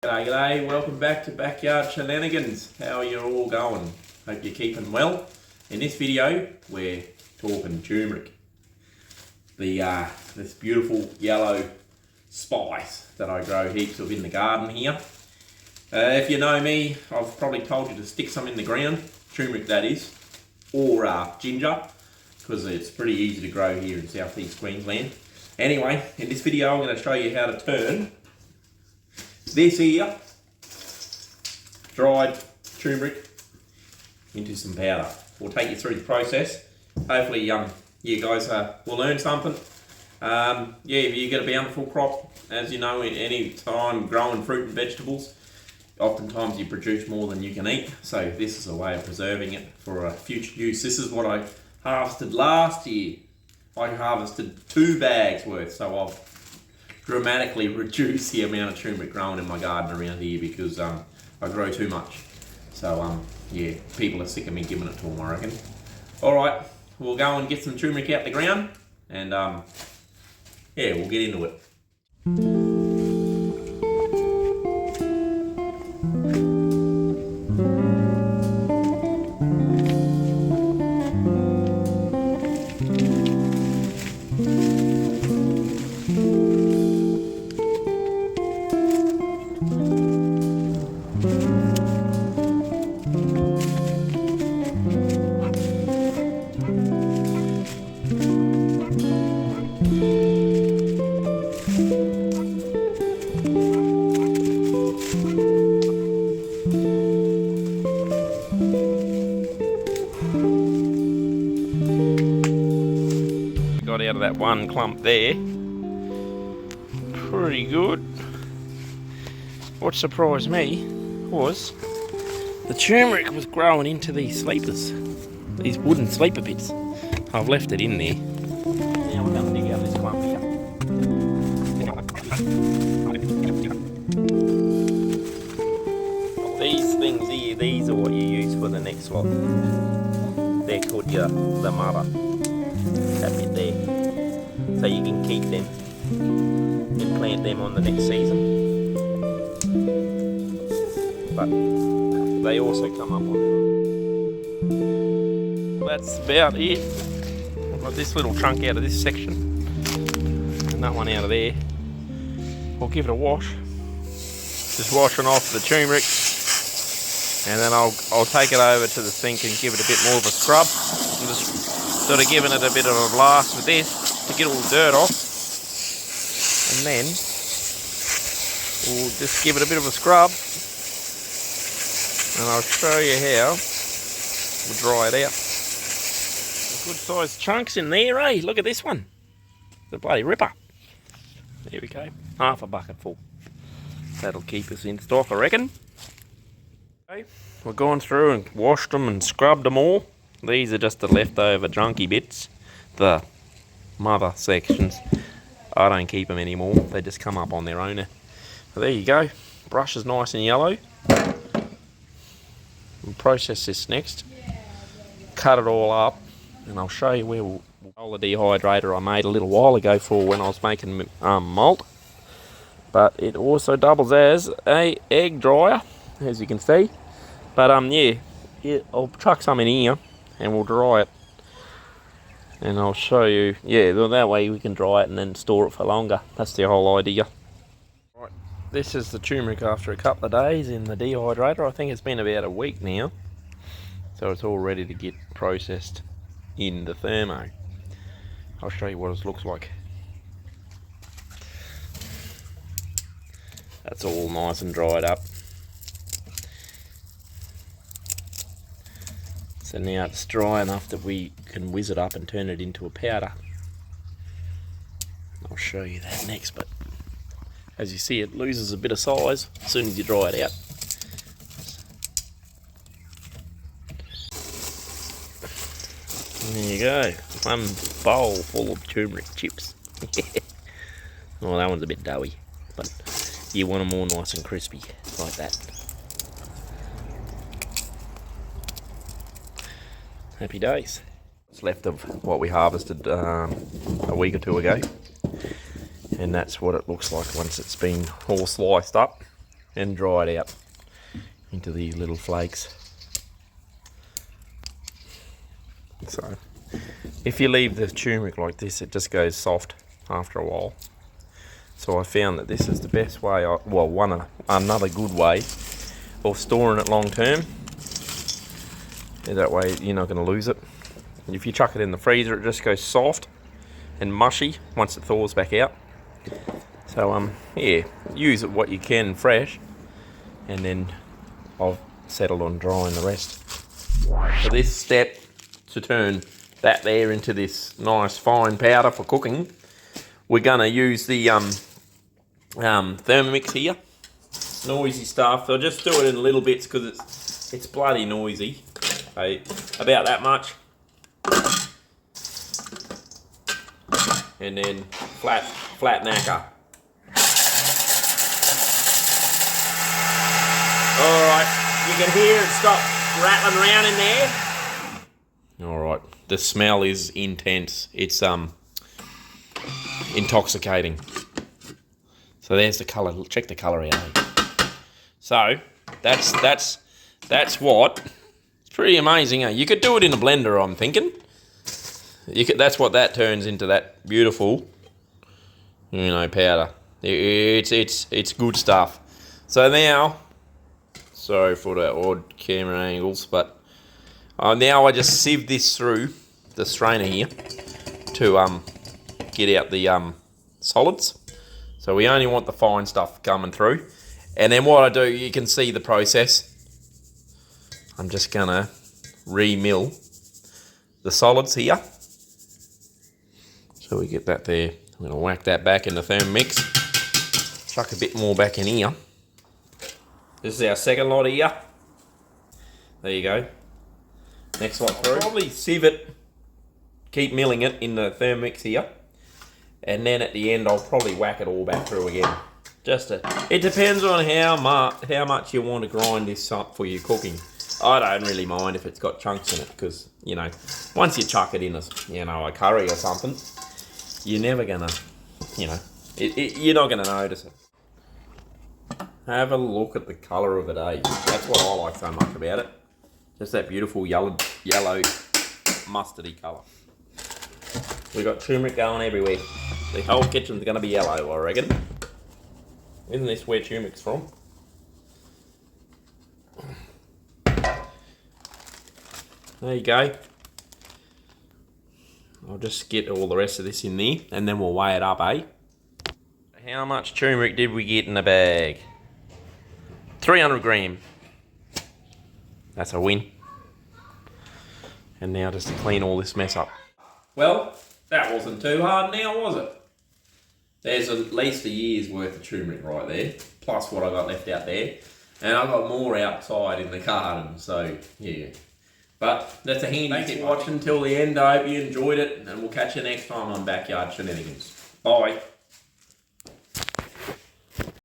G'day, g'day, welcome back to Backyard Shenanigans. How are you all going? Hope you're keeping well. In this video, we're talking turmeric. This beautiful yellow spice that I grow heaps of in the garden here. If you know me, I've probably told you to stick some in the ground, turmeric that is, or ginger, because it's pretty easy to grow here in southeast Queensland. Anyway, in this video I'm going to show you how to turn this here dried turmeric into some powder. We'll take you through the process. Hopefully you guys will learn something. Yeah, if you get a bountiful crop, as you know, any time growing fruit and vegetables, oftentimes you produce more than you can eat. So this is a way of preserving it for future use. This is what I harvested last year. I harvested 2 bags worth, so I've dramatically reduced the amount of turmeric grown in my garden around here because I grow too much. So yeah, people are sick of me giving it to them, I reckon. Alright, we'll go and get some turmeric out the ground and yeah, we'll get into it. Got out of that one clump there. Pretty good. What surprised me was the turmeric was growing into these sleepers, these wooden sleeper bits. I've left it in there. Now we're going to dig out this clump here. These things here, these are what you use for the next lot. They're called the mother. That bit there. So you can keep them and plant them on the next season. But they also come up on their own. That's about it. I've got this little chunk out of this section and that one out of there. I'll give it a wash. Just washing off the turmeric, and then I'll take it over to the sink and give it a bit more of a scrub. I'm just sort of giving it a bit of a blast with this to get all the dirt off, and then we'll just give it a bit of a scrub and I'll show you how we'll dry it out. Good sized chunks in there, eh? Look at this one. The bloody ripper. There we go. Half a bucket full. That'll keep us in stock, I reckon. Okay, we've gone through and washed them and scrubbed them all. These are just the leftover junky bits, the mother sections. I don't keep them anymore. They just come up on their own. So there you go. Brush is nice and yellow. We'll process this next. Cut it all up, and I'll show you where we'll roll the dehydrator I made a little while ago for when I was making malt. But it also doubles as a egg dryer, as you can see. But yeah, I'll chuck some in here and we'll dry it. And I'll show you, yeah, that way we can dry it and then store it for longer. That's the whole idea. Right, this is the turmeric after a couple of days in the dehydrator. I think it's been about a week now. So it's all ready to get processed in the thermo. I'll show you what it looks like. That's all nice and dried up. So now it's dry enough that we can whiz it up and turn it into a powder. I'll show you that next, but as you see, it loses a bit of size as soon as you dry it out. There you go, one bowl full of turmeric chips. Well, that one's a bit doughy, but you want them all nice and crispy, like that. Happy days. It's left of what we harvested a week or two ago. And that's what it looks like once it's been all sliced up. and dry it out into these little flakes. So if you leave the turmeric like this, it just goes soft after a while. So I found that this is the best way, another good way of storing it long term. That way you're not going to lose it. And if you chuck it in the freezer, it just goes soft and mushy once it thaws back out. So yeah, use it what you can fresh, and then I've settled on drying the rest. For this step, to turn that there into this nice fine powder for cooking, we're going to use the Thermomix here. Noisy stuff. I'll just do it in little bits because it's bloody noisy. Okay, about that much. And then flat knacker. Alright, you can hear it stop rattling around in there. Alright, the smell is intense. It's intoxicating. So there's the colour. Check the colour out. So that's what. It's pretty amazing. You could do it in a blender, I'm thinking. That's what that turns into, that beautiful, powder. It's good stuff. So now, sorry for the odd camera angles, but now I just sieve this through the strainer here to get out the solids. So we only want the fine stuff coming through. And then what I do, you can see the process. I'm just gonna re-mill the solids here. So we get that there. I'm gonna whack that back in the Thermomix. Chuck a bit more back in here. This is our second lot here. There you go. Next lot through. Probably sieve it, keep milling it in the Thermomix here. And then at the end, I'll probably whack it all back through again. It depends on how much you want to grind this up for your cooking. I don't really mind if it's got chunks in it, because, once you chuck it in a curry or something, you're never gonna, you're not gonna notice it. Have a look at the colour of it, eh? That's what I like so much about it. Just that beautiful yellow mustardy colour. We got turmeric going everywhere. The whole kitchen's gonna be yellow, I reckon. Isn't this where turmeric's from? There you go. I'll just get all the rest of this in there, and then we'll weigh it up, eh? How much turmeric did we get in the bag? 300 gram. That's a win. And now just to clean all this mess up. Well, that wasn't too hard now, was it? There's at least a year's worth of turmeric right there, plus what I got left out there. And I've got more outside in the garden, so yeah. But that's a handy. Thanks for watching till the end. I hope you enjoyed it, and we'll catch you next time on Backyard Shenanigans. Bye.